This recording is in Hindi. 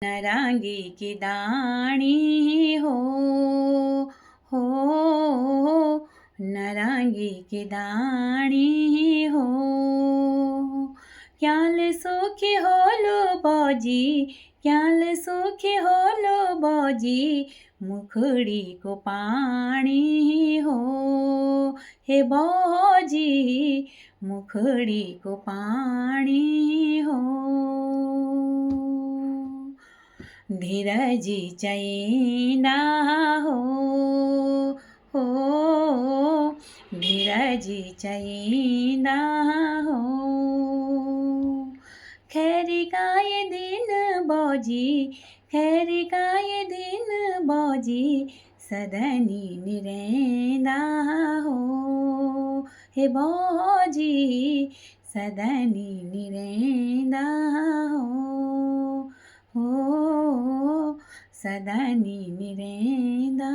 नरांगी की दाणी हो नरांगी की दाणी हो क्याल सुखी होलो बाजी क्याल सुखी होलो बाजी मुखड़ी को पानी हो हे बाजी मुखड़ी को पानी हो धीरज चैना हो धीरज चैना हो खैर का ये दिन बाजी खैर का ये दिन बाजी सदनी निरेंदा हो हे बाजी सदनी निरेंदा हो सदनी निरेंदा